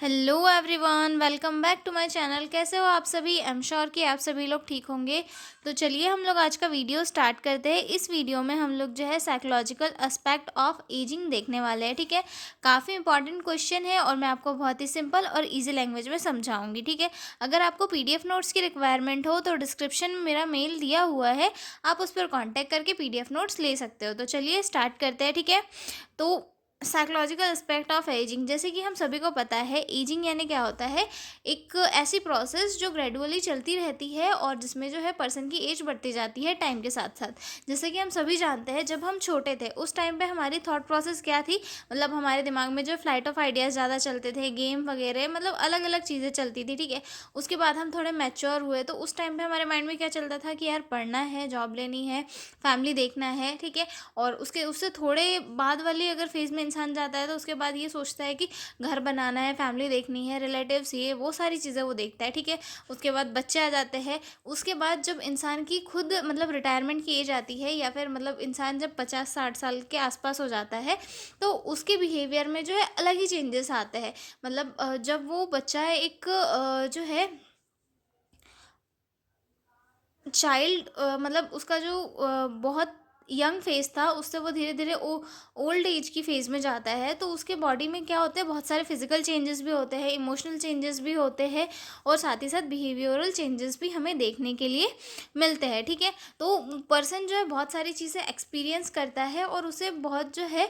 Hello everyone, welcome back to my channel. कैसे हो आप सभी? आई एम श्योर कि आप सभी लोग ठीक होंगे। तो चलिए हम लोग आज का वीडियो स्टार्ट करते हैं। इस वीडियो में हम लोग जो है साइकोलॉजिकल एस्पेक्ट ऑफ एजिंग देखने वाले हैं। ठीक है, काफ़ी इंपॉर्टेंट क्वेश्चन है और मैं आपको बहुत ही सिंपल और इजी लैंग्वेज में समझाऊंगी। ठीक है, अगर आपको पीडीएफ नोट्स की रिक्वायरमेंट हो तो डिस्क्रिप्शन में मेरा मेल दिया हुआ है, आप उस पर कॉन्टैक्ट करके पीडीएफ नोट्स ले सकते हो। तो चलिए स्टार्ट करते हैं। ठीक है, तो साइकोलॉजिकल एस्पेक्ट ऑफ एजिंग, जैसे कि हम सभी को पता है एजिंग यानी क्या होता है। एक ऐसी प्रोसेस जो ग्रेजुअली चलती रहती है और जिसमें जो है पर्सन की एज बढ़ती जाती है टाइम के साथ साथ। जैसे कि हम सभी जानते हैं, जब हम छोटे थे उस टाइम पे हमारी थॉट प्रोसेस क्या थी, मतलब हमारे दिमाग में जो फ्लाइट ऑफ आइडियाज़ ज़्यादा चलते थे, गेम वगैरह, मतलब अलग अलग चीज़ें चलती थी। ठीक है, उसके बाद हम थोड़े मैच्योर हुए तो उस टाइम पे हमारे माइंड में क्या चलता था कि यार पढ़ना है, जॉब लेनी है, फैमिली देखना है। ठीक है, और उसके उससे थोड़े बाद वाली अगर फेज़ में इंसान जाता है तो उसके बाद ये सोचता है कि घर बनाना है, फैमिली देखनी है, रिलेटिव्स, ये वो सारी चीज़ें वो देखता है। ठीक है, उसके बाद बच्चे आ जाते हैं। उसके बाद जब इंसान की खुद मतलब रिटायरमेंट की एज आती है, या फिर मतलब इंसान जब 50-60 साल के आसपास हो जाता है तो उसके बिहेवियर में जो है अलग ही चेंजेस आते हैं। मतलब जब वो बच्चा एक जो है चाइल्ड, मतलब उसका जो बहुत यंग फेज था उससे वो धीरे धीरे ओल्ड एज की फेज में जाता है, तो उसके बॉडी में क्या होते हैं, बहुत सारे फिजिकल चेंजेस भी होते हैं, इमोशनल चेंजेस भी होते हैं, और साथ ही साथ बिहेवियरल चेंजेस भी हमें देखने के लिए मिलते हैं। ठीक है, तो पर्सन जो है बहुत सारी चीज़ें एक्सपीरियंस करता है और उसे बहुत जो है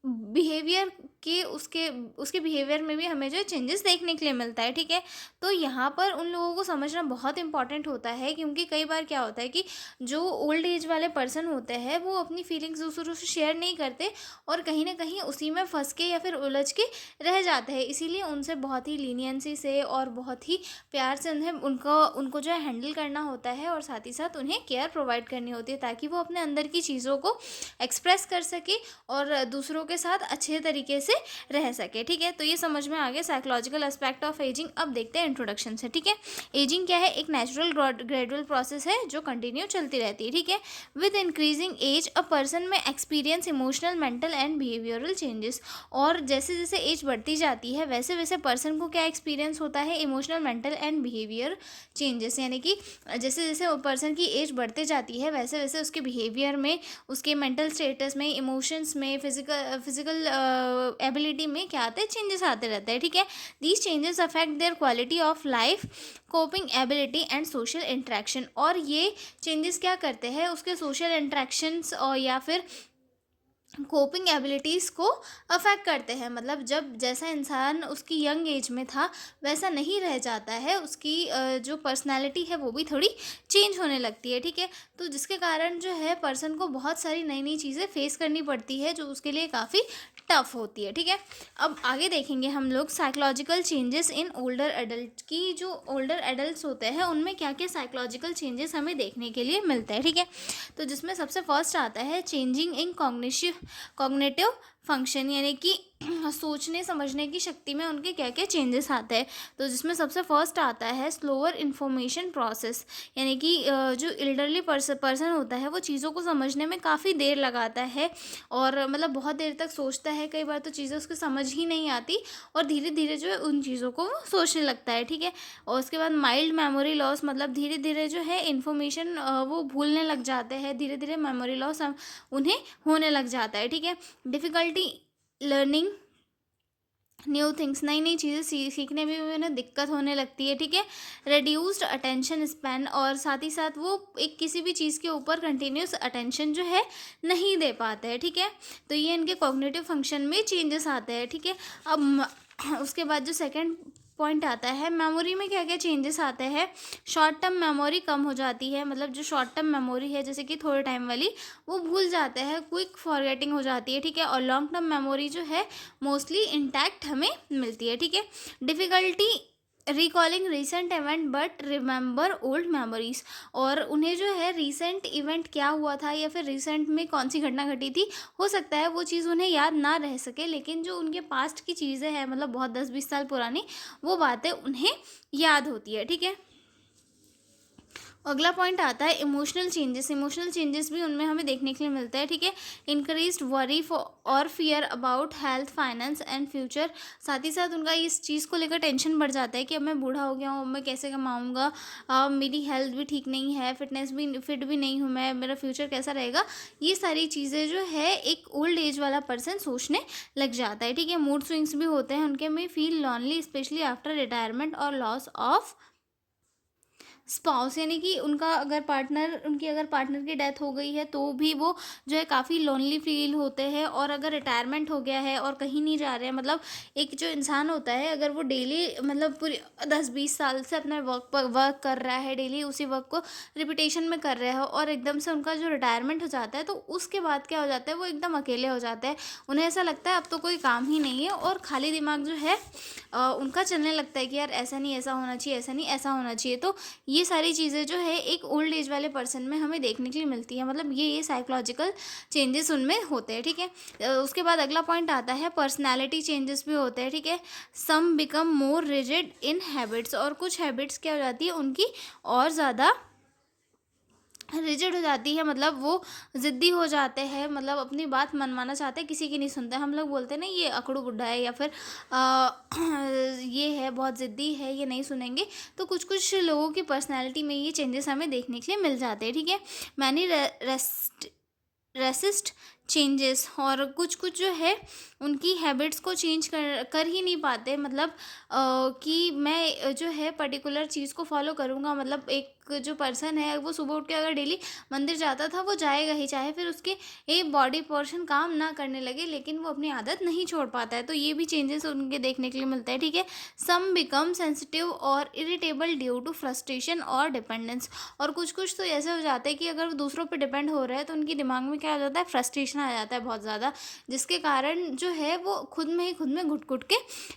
बिहेवियर के उसके उसके बिहेवियर में भी हमें जो है चेंजेस देखने के लिए मिलता है। ठीक है, तो यहाँ पर उन लोगों को समझना बहुत इंपॉर्टेंट होता है, क्योंकि कई बार क्या होता है कि जो ओल्ड एज वाले पर्सन होते हैं वो अपनी फीलिंग्स दूसरों से शेयर नहीं करते और कहीं ना कहीं उसी में फंस के या फिर उलझ के रह जाते हैं। इसीलिए उनसे बहुत ही लीनियंसी से और बहुत ही प्यार से उन्हें उनको उनको जो है हैंडल करना होता है, और साथ ही साथ उन्हें केयर प्रोवाइड करनी होती है ताकि वो अपने अंदर की चीज़ों को एक्सप्रेस कर सके और दूसरों के साथ अच्छे तरीके से रह सके। ठीक है, तो ये समझ में आ गया साइकोलॉजिकल एस्पेक्ट ऑफ एजिंग। अब देखते हैं इंट्रोडक्शन से। ठीक है, एजिंग क्या है? एक नेचुरल ग्रेजुअल प्रोसेस है जो कंटिन्यू चलती रहती है। ठीक है, with increasing age a person में experience emotional, mental and behavioural changes. और जैसे जैसे एज बढ़ती जाती है वैसे वैसे पर्सन को क्या एक्सपीरियंस होता है? Emotional, mental and behaviour changes. यानी कि जैसे जैसे पर्सन की एज बढ़ते जाती है वैसे वैसे उसके बिहेवियर में, उसके मेंटल स्टेटस में, इमोशंस में, फिजिकल फिजिकल एबिलिटी में क्या आते हैं? चेंजेस आते रहते हैं। ठीक है, these changes affect there quality of life, coping ability and social interaction. और ये चेंजेस क्या करते हैं? उसके सोशल इंटरेक्शंस और या फिर कोपिंग एबिलिटीज़ को अफेक्ट करते हैं। मतलब जब जैसा इंसान उसकी यंग एज में था वैसा नहीं रह जाता है, उसकी जो पर्सनालिटी है वो भी थोड़ी चेंज होने लगती है। ठीक है, तो जिसके कारण जो है पर्सन को बहुत सारी नई नई चीज़ें फेस करनी पड़ती है जो उसके लिए काफ़ी टफ होती है। ठीक है, अब आगे देखेंगे हम लोग psychological changes in older adult की। जो ओल्डर एडल्ट होते हैं उनमें क्या क्या साइकोलॉजिकल चेंजेस हमें देखने के लिए मिलते हैं। ठीक है, तो जिसमें सबसे फर्स्ट आता है चेंजिंग इन कॉग्निटिव फंक्शन, यानी कि सोचने समझने की शक्ति में उनके क्या क्या चेंजेस आते हैं। तो जिसमें सबसे फर्स्ट आता है स्लोअर इन्फॉर्मेशन प्रोसेस, यानी कि जो एल्डरली पर्सन होता है वो चीज़ों को समझने में काफ़ी देर लगाता है और मतलब बहुत देर तक सोचता है। कई बार तो चीज़ें उसको समझ ही नहीं आती और धीरे धीरे जो है उन चीज़ों को वो सोचने लगता है। ठीक है, और उसके बाद माइल्ड मेमोरी लॉस, मतलब धीरे धीरे जो है इन्फॉर्मेशन वो भूलने लग जाते हैं, धीरे धीरे मेमोरी लॉस उन्हें होने लग जाता है। ठीक है, डिफ़िकल्टी लर्निंग न्यू थिंग्स, नई नई चीज़ें सीखने में भी उन्हें दिक्कत होने लगती है। ठीक है, रिड्यूस्ड अटेंशन स्पैन, और साथ ही साथ वो एक किसी भी चीज़ के ऊपर कंटिन्यूस अटेंशन जो है नहीं दे पाते हैं। ठीक है, तो ये इनके कॉग्निटिव फंक्शन में चेंजेस आते हैं। ठीक है, अब उसके बाद जो सेकंड पॉइंट आता है, मेमोरी में क्या क्या चेंजेस आते हैं? शॉर्ट टर्म मेमोरी कम हो जाती है, मतलब जो शॉर्ट टर्म मेमोरी है जैसे कि थोड़े टाइम वाली वो भूल जाते हैं, क्विक फॉरगेटिंग हो जाती है। ठीक है, और लॉन्ग टर्म मेमोरी जो है मोस्टली इंटैक्ट हमें मिलती है। ठीक है, difficulty recalling recent event but remember old memories, और उन्हें जो है रिसेंट इवेंट क्या हुआ था या फिर रिसेंट में कौन सी घटना घटी थी, हो सकता है वो चीज़ उन्हें याद ना रह सके, लेकिन जो उनके पास्ट की चीज़ें हैं, मतलब बहुत 10-20 साल पुरानी, वो बातें उन्हें याद होती है। ठीक है, अगला पॉइंट आता है इमोशनल चेंजेस। इमोशनल चेंजेस भी उनमें हमें देखने के लिए मिलता है, ठीक है। इंक्रीज्ड वरी और fear about health, finance and future. साथ ही साथ उनका इस चीज़ को लेकर टेंशन बढ़ जाता है कि अब मैं बूढ़ा हो गया हूँ, अब मैं कैसे कमाऊँगा, मेरी हेल्थ भी ठीक नहीं है, फिट भी नहीं हूँ मैं, मेरा फ्यूचर कैसा रहेगा। ये सारी चीज़ें जो है एक ओल्ड एज वाला पर्सन सोचने लग जाता है, ठीक है। मूड स्विंग्स भी होते हैं उनके में, feel lonely specially after retirement और लॉस ऑफ स्पाउस, यानी कि उनकी अगर पार्टनर की डेथ हो गई है तो भी वो जो है काफ़ी लोनली फील होते हैं। और अगर रिटायरमेंट हो गया है और कहीं नहीं जा रहे हैं, मतलब एक जो इंसान होता है अगर वो डेली मतलब पूरी 10-20 साल से अपने वर्क कर रहा है, डेली उसी वर्क को रिपीटेशन में कर रहा है, और एकदम से उनका जो रिटायरमेंट हो जाता है तो उसके बाद क्या हो जाता है, वो एकदम अकेले हो जाते हैं। उन्हें ऐसा लगता है अब तो कोई काम ही नहीं है, और खाली दिमाग जो है उनका चलने लगता है कि यार ऐसा नहीं ऐसा होना चाहिए, ऐसा नहीं ऐसा होना चाहिए। तो ये सारी चीज़ें जो है एक ओल्ड एज वाले पर्सन में हमें देखने के लिए मिलती है, मतलब ये साइकोलॉजिकल चेंजेस उनमें होते हैं, ठीक है। उसके बाद अगला पॉइंट आता है पर्सनैलिटी चेंजेस भी होते हैं, ठीक है। Some become more rigid in habits, और कुछ हैबिट्स क्या हो जाती है उनकी और ज़्यादा रिजिड हो जाती है, मतलब वो ज़िद्दी हो जाते हैं, मतलब अपनी बात मनवाना चाहते हैं, किसी की नहीं सुनते। हम लोग बोलते हैं ना ये अकड़ू बुड्ढा है, या फिर ये है बहुत ज़िद्दी है, ये नहीं सुनेंगे। तो कुछ कुछ लोगों की पर्सनैलिटी में ये चेंजेस हमें देखने के लिए मिल जाते हैं, ठीक है। मैनी रेसिस्ट चेंजेस, और कुछ कुछ जो है उनकी हैबिट्स को चेंज कर ही नहीं पाते, मतलब कि मैं जो है पर्टिकुलर चीज़ को फॉलो करूँगा। मतलब एक जो पर्सन है वो सुबह उठ के अगर डेली मंदिर जाता था, वो जाएगा ही, चाहे फिर उसके एक बॉडी पोर्शन काम ना करने लगे, लेकिन वो अपनी आदत नहीं छोड़ पाता है। तो ये भी चेंजेस उनके देखने के लिए मिलता है, ठीक है। सम बिकम सेंसिटिव और इरिटेबल ड्यू टू फ्रस्ट्रेशन और डिपेंडेंस, और कुछ कुछ तो ऐसे हो जाते हैं कि अगर वो दूसरों पर डिपेंड हो रहा है तो उनके दिमाग में क्या आ जाता है, फ्रस्ट्रेशन आ जाता है बहुत ज़्यादा, जिसके कारण जो है वो खुद में घुट घुट के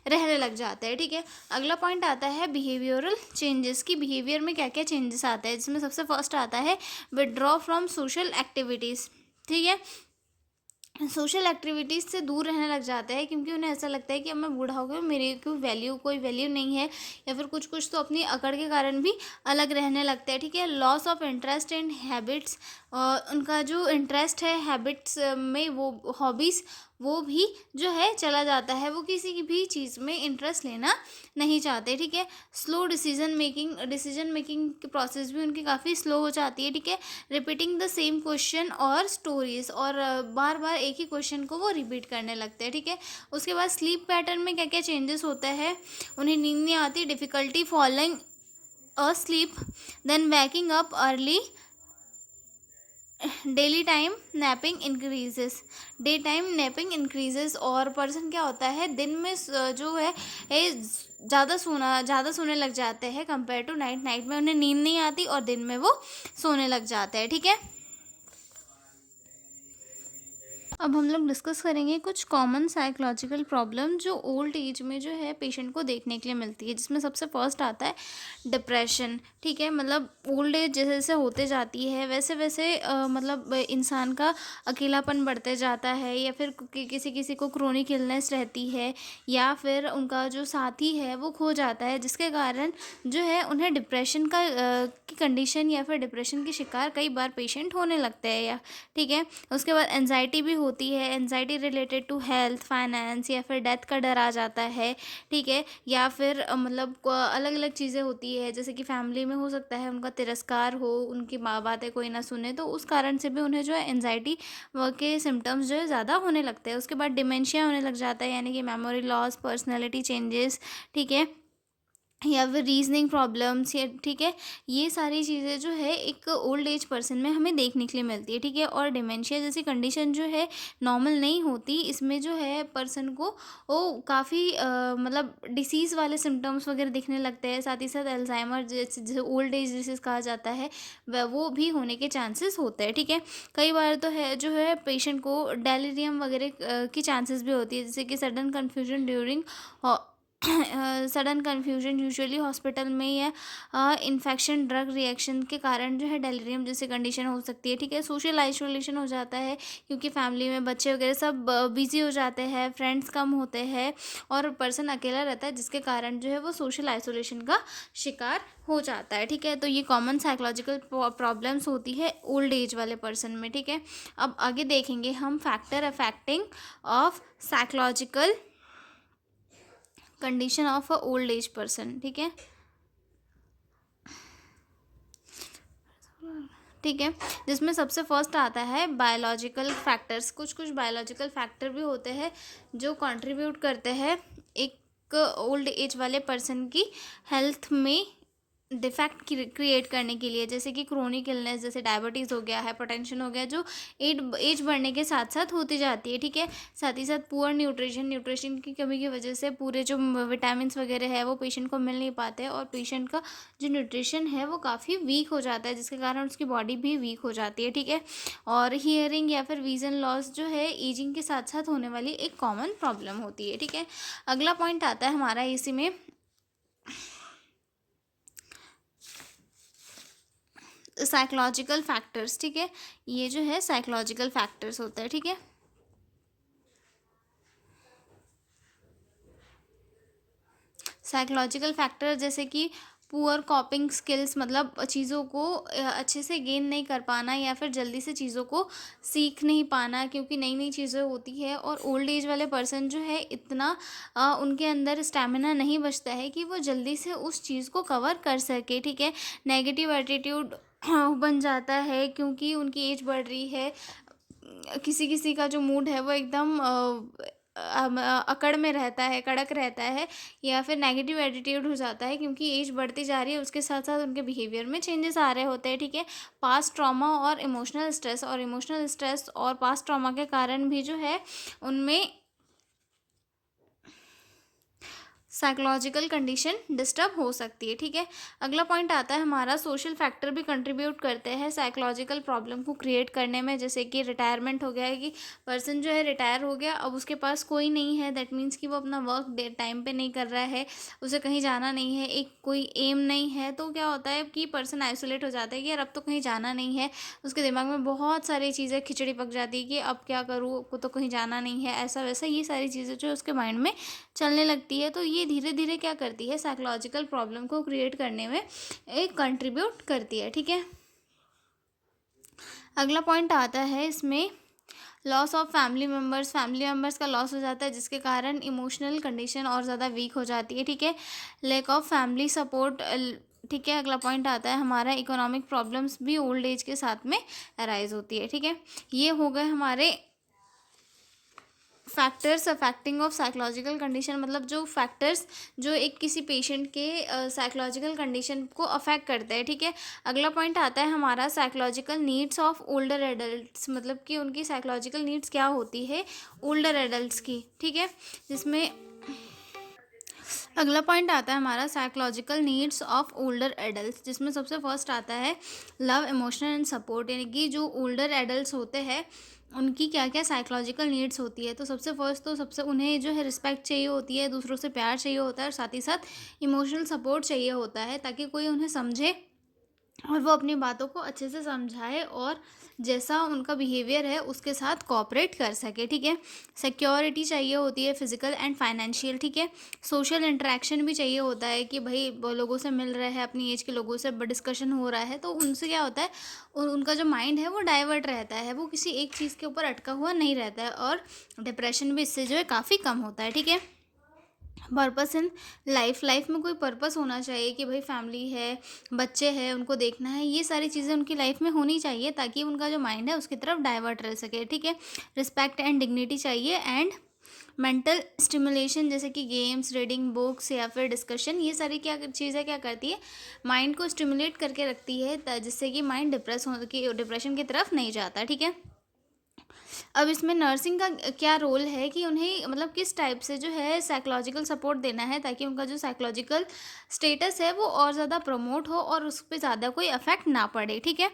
रहने लग जाते हैं, ठीक है। अगला पॉइंट आता है बिहेवियरल चेंजेस की। बिहेवियर में क्या क्या चेंजेस आते हैं, जिसमें सबसे फर्स्ट आता है विड्रॉ फ्रॉम सोशल एक्टिविटीज़, ठीक है। सोशल एक्टिविटीज़ से दूर रहने लग जाते हैं, क्योंकि उन्हें ऐसा लगता है कि अब मैं बूढ़ा हो गया, मेरी कोई वैल्यू नहीं है, या फिर कुछ कुछ तो अपनी अकड़ के कारण भी अलग रहने लगते हैं, ठीक है। Loss of interest in habits, उनका जो इंटरेस्ट है हैबिट्स में, वो हॉबीज़, वो भी जो है चला जाता है, वो किसी की भी चीज़ में इंटरेस्ट लेना नहीं चाहते, ठीक है। स्लो डिसीजन मेकिंग की प्रोसेस भी उनकी काफ़ी स्लो हो जाती है, ठीक है। रिपीटिंग द सेम क्वेश्चन और स्टोरीज, और बार बार एक ही क्वेश्चन को वो रिपीट करने लगते हैं, ठीक है। उसके बाद स्लीप पैटर्न में क्या क्या चेंजेस होता है, उन्हें नींद नहीं आती, difficulty following a sleep, then waking up early, daily time napping increases day time napping increases, और पर्सन क्या होता है दिन में जो है ज़्यादा सोने लग जाते हैं कंपेयर टू नाइट। नाइट में उन्हें नींद नहीं आती और दिन में वो सोने लग जाते हैं, ठीक है। अब हम लोग डिस्कस करेंगे कुछ कॉमन साइकोलॉजिकल प्रॉब्लम जो ओल्ड एज में जो है पेशेंट को देखने के लिए मिलती है, जिसमें सबसे फर्स्ट आता है डिप्रेशन, ठीक है। मतलब ओल्ड एज जैसे जैसे होते जाती है वैसे वैसे मतलब इंसान का अकेलापन बढ़ते जाता है, या फिर किसी किसी को क्रोनिक इलनेस रहती है, या फिर उनका जो साथी है वो खो जाता है, जिसके कारण जो है उन्हें डिप्रेशन की कंडीशन या फिर डिप्रेशन की शिकार कई बार पेशेंट होने लगते हैं, या ठीक है। उसके बाद एनजाइटी भी होती है, anxiety related to health, finance, या फिर डेथ का डर आ जाता है, ठीक है। या फिर मतलब अलग अलग चीज़ें होती है, जैसे कि फैमिली में हो सकता है उनका तिरस्कार हो, उनकी बातें कोई ना सुने, तो उस कारण से भी उन्हें जो है एनजाइटी के सिम्टम्स जो है ज़्यादा होने लगते हैं। उसके बाद डिमेंशिया होने लग जाता है, यानी कि मेमोरी लॉस, पर्सनैलिटी चेंजेस, ठीक है, या फिर रीजनिंग प्रॉब्लम्स, या ठीक है। ये सारी चीज़ें जो है एक ओल्ड एज पर्सन में हमें देखने के लिए मिलती है, ठीक है। और डिमेंशिया जैसी कंडीशन जो है नॉर्मल नहीं होती, इसमें जो है पर्सन को वो काफ़ी मतलब डिसीज़ वाले सिम्टम्स वगैरह दिखने लगते हैं। साथ ही साथ अल्जाइमर जैसे ओल्ड एज डिसीज कहा जाता है वो भी होने के चांसेस होते हैं, ठीक है। कई बार तो है जो है पेशेंट को डेलीरियम वगैरह की चांसेस भी होती है, जैसे कि sudden confusion during sudden confusion usually hospital में या इन्फेक्शन ड्रग रिएक्शन के कारण जो है डेलिरियम जैसी कंडीशन हो सकती है, ठीक है। सोशल आइसोलेशन हो जाता है क्योंकि फैमिली में बच्चे वगैरह सब बिजी हो जाते हैं, फ्रेंड्स कम होते हैं और पर्सन अकेला रहता है, जिसके कारण जो है वो सोशल आइसोलेशन का शिकार हो जाता है, ठीक है। तो ये कॉमन साइकोलॉजिकल प्रॉब्लम्स होती है ओल्ड एज वाले पर्सन में, ठीक है। अब आगे देखेंगे हम factor affecting of psychological condition of a old age person, ठीक है। ठीक है, जिसमें सबसे फर्स्ट आता है बायोलॉजिकल फैक्टर्स। कुछ कुछ बायोलॉजिकल फैक्टर भी होते हैं जो कंट्रीब्यूट करते हैं एक ओल्ड एज वाले पर्सन की हेल्थ में डिफेक्ट क्रिएट करने के लिए, जैसे कि क्रोनिक इलनेस, जैसे डायबिटीज़ हो गया, हाइपरटेंशन हो गया, जो एज बढ़ने के साथ साथ होती जाती है, ठीक है। साथ ही साथ पुअर न्यूट्रिशन की कमी की वजह से पूरे जो विटामिन्स वगैरह है वो पेशेंट को मिल नहीं पाते और पेशेंट का जो न्यूट्रिशन है वो काफ़ी वीक हो जाता है, जिसके कारण उसकी बॉडी भी वीक हो जाती है, ठीक है। और हियरिंग या फिर विजन लॉस जो है एजिंग के साथ साथ होने वाली एक कॉमन प्रॉब्लम होती है, ठीक है। अगला पॉइंट आता है हमारा इसी में साइकोलॉजिकल फैक्टर्स, ठीक है। ये जो है साइकोलॉजिकल फैक्टर्स होता है, ठीक है। साइकोलॉजिकल फैक्टर जैसे कि पुअर कॉपिंग स्किल्स, मतलब चीज़ों को अच्छे से गेन नहीं कर पाना या फिर जल्दी से चीज़ों को सीख नहीं पाना, क्योंकि नई नई चीज़ें होती है और ओल्ड एज वाले पर्सन जो है इतना उनके अंदर स्टेमिना नहीं बचता है कि वो जल्दी से उस चीज़ को कवर कर सके, ठीक है। नेगेटिव एटीट्यूड बन जाता है क्योंकि उनकी एज बढ़ रही है। किसी किसी का जो मूड है वो एकदम अकड़ में रहता है, कड़क रहता है, या फिर नेगेटिव एटीट्यूड हो जाता है क्योंकि एज बढ़ती जा रही है, उसके साथ साथ उनके बिहेवियर में चेंजेस आ रहे होते हैं, ठीक है। पास्ट ट्रॉमा और इमोशनल स्ट्रेस और पास्ट ट्रॉमा के कारण भी जो है उनमें साइकोलॉजिकल कंडीशन डिस्टर्ब हो सकती है, ठीक है। अगला पॉइंट आता है हमारा सोशल फैक्टर भी कंट्रीब्यूट करते हैं साइकोलॉजिकल प्रॉब्लम को क्रिएट करने में, जैसे कि रिटायरमेंट हो गया है कि पर्सन जो है रिटायर हो गया, अब उसके पास कोई नहीं है, दैट मीन्स कि वो अपना वर्क टाइम पे नहीं कर रहा है, उसे कहीं जाना नहीं है, एक कोई एम नहीं है, तो क्या होता है कि पर्सन आइसोलेट हो जाता है कि यार अब तो कहीं जाना नहीं है। उसके दिमाग में बहुत सारी चीज़ें खिचड़ी पक जाती है कि अब क्या करूँ, को तो कहीं जाना नहीं है, ऐसा वैसा, ये सारी चीज़ें जो उसके माइंड में चलने लगती है। तो ये धीरे धीरे क्या करती है, साइकोलॉजिकल प्रॉब्लम को क्रिएट करने में एक कंट्रीब्यूट करती है, ठीक है। अगला पॉइंट आता है इसमें लॉस ऑफ फैमिली मेम्बर्स का लॉस हो जाता है, जिसके कारण इमोशनल कंडीशन और ज़्यादा वीक हो जाती है, ठीक है। लैक ऑफ फैमिली सपोर्ट, ठीक है। अगला पॉइंट आता है हमारा इकोनॉमिक प्रॉब्लम्स भी ओल्ड एज के साथ में अराइज होती है, ठीक है। ये हो गए हमारे factors affecting of psychological condition, मतलब जो फैक्टर्स जो एक किसी पेशेंट के साइकोलॉजिकल कंडीशन को अफेक्ट करते हैं, ठीक है। अगला पॉइंट आता है हमारा psychological needs of older adults, मतलब कि उनकी साइकोलॉजिकल नीड्स क्या होती है ओल्डर एडल्ट्स की, ठीक है। जिसमें अगला पॉइंट आता है हमारा psychological needs of older adults, जिसमें सबसे फर्स्ट आता है लव, इमोशन एंड सपोर्ट, यानी कि जो ओल्डर एडल्ट्स होते हैं उनकी क्या क्या साइकोलॉजिकल नीड्स होती है। तो सबसे फर्स्ट तो सबसे उन्हें जो है रिस्पेक्ट चाहिए होती है, दूसरों से प्यार चाहिए होता है और साथ ही साथ इमोशनल सपोर्ट चाहिए होता है, ताकि कोई उन्हें समझे और वो अपनी बातों को अच्छे से समझाए और जैसा उनका बिहेवियर है उसके साथ कोऑपरेट कर सके, ठीक है। सिक्योरिटी चाहिए होती है फिजिकल एंड फाइनेंशियल, ठीक है। सोशल इंटरेक्शन भी चाहिए होता है कि भाई वो लोगों से मिल रहे हैं, अपनी एज के लोगों से डिस्कशन हो रहा है, तो उनसे क्या होता है उनका जो माइंड है वो डाइवर्ट रहता है, वो किसी एक चीज़ के ऊपर अटका हुआ नहीं रहता है और डिप्रेशन भी इससे जो है काफ़ी कम होता है, ठीक है। पर्पस इन लाइफ में कोई पर्पस होना चाहिए कि भाई फैमिली है, बच्चे हैं, उनको देखना है, ये सारी चीज़ें उनकी लाइफ में होनी चाहिए ताकि उनका जो माइंड है उसकी तरफ डाइवर्ट रह सके, ठीक है। रिस्पेक्ट एंड डिग्निटी चाहिए एंड मेंटल स्टिमुलेशन, जैसे कि गेम्स, रीडिंग बुक्स या फिर डिस्कशन, ये सारी क्या चीज़ें क्या करती है माइंड को स्टिमुलेट करके रखती है, जिससे कि माइंड डिप्रेशन की तरफ नहीं जाता, ठीक है। अब इसमें नर्सिंग का क्या रोल है कि उन्हें मतलब किस टाइप से जो है साइकोलॉजिकल सपोर्ट देना है ताकि उनका जो साइकोलॉजिकल स्टेटस है वो और ज़्यादा प्रमोट हो और उस पर ज़्यादा कोई अफेक्ट ना पड़े, ठीक है।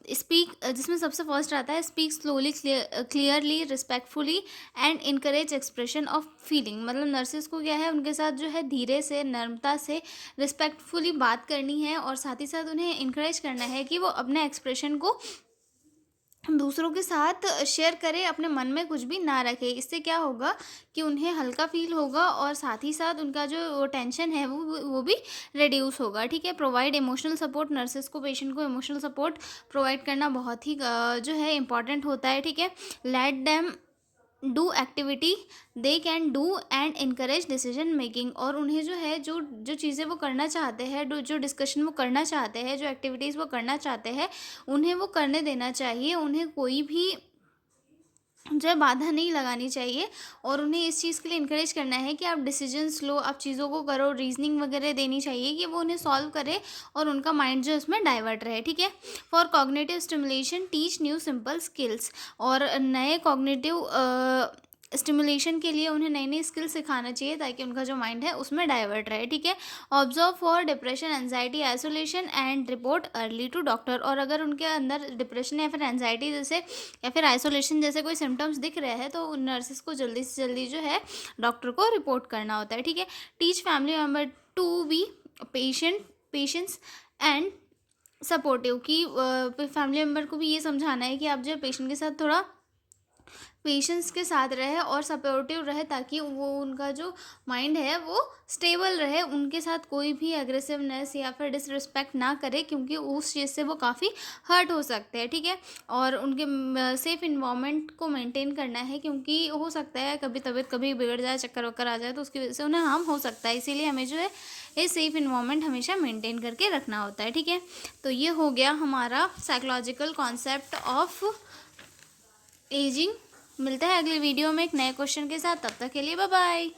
स्पीक, जिसमें सबसे फर्स्ट आता है speak slowly, clearly, respectfully and encourage expression of feeling. मतलब नर्सेस को क्या है, उनके साथ जो है धीरे से, नम्रता से, रिस्पेक्टफुली बात करनी है और साथ ही साथ उन्हें इनकरेज करना है कि वो अपने एक्सप्रेशन को दूसरों के साथ शेयर करें, अपने मन में कुछ भी ना रखें। इससे क्या होगा कि उन्हें हल्का फील होगा और साथ ही साथ उनका जो टेंशन है वो भी रिड्यूस होगा, ठीक है। प्रोवाइड इमोशनल सपोर्ट, नर्सेस को पेशेंट को इमोशनल सपोर्ट प्रोवाइड करना बहुत ही जो है इम्पॉर्टेंट होता है, ठीक है। Let them do activity they can do and encourage decision making. और उन्हें जो है, जो जो चीज़ें वो करना चाहते हैं, जो डिस्कशन वो करना चाहते हैं, जो एक्टिविटीज़ वो करना चाहते हैं, उन्हें वो करने देना चाहिए। उन्हें कोई भी जो है बाधा नहीं लगानी चाहिए और उन्हें इस चीज़ के लिए इनकरेज करना है कि आप डिसीजंस लो, आप चीज़ों को करो, रीजनिंग वगैरह देनी चाहिए कि वो उन्हें सॉल्व करे और उनका माइंड जो है उसमें डाइवर्ट रहे, ठीक है। For cognitive stimulation teach new simple skills. और नए कॉग्निटिव स्टिमुलेशन के लिए उन्हें नई नई स्किल्स सिखाना चाहिए ताकि उनका जो माइंड है उसमें डाइवर्ट रहे, ठीक है। Observe for depression, anxiety, isolation and report early to doctor. और अगर उनके अंदर डिप्रेशन या फिर एंजाइटी जैसे या फिर आइसोलेशन जैसे कोई सिम्टम्स दिख रहे हैं तो नर्सेस को जल्दी से जल्दी जो है डॉक्टर को रिपोर्ट करना होता है, ठीक है। Teach family member to be patience and supportive. कि फैमिली मेम्बर को भी ये समझाना है कि आप जो है पेशेंट के साथ थोड़ा पेशेंस के साथ रहे और सपोर्टिव रहे ताकि वो उनका जो माइंड है वो स्टेबल रहे, उनके साथ कोई भी एग्रेसिवनेस या फिर डिसरिस्पेक्ट ना करे क्योंकि उस चीज़ से वो काफ़ी हर्ट हो सकते हैं, ठीक है। और उनके सेफ इन्वामेंट को मेंटेन करना है क्योंकि हो सकता है कभी तबीयत कभी बिगड़ जाए, चक्कर वक्कर आ जाए तो उसकी वजह से उन्हें हार्म हो सकता है। इसीलिए हमें जो है ये सेफ इन्वामेंट हमेशा मेंटेन करके रखना होता है, ठीक है। तो ये हो गया हमारा साइकोलॉजिकल कॉन्सेप्ट ऑफ एजिंग। मिलते हैं अगले वीडियो में एक नए क्वेश्चन के साथ, तब तक के लिए बाय बाय।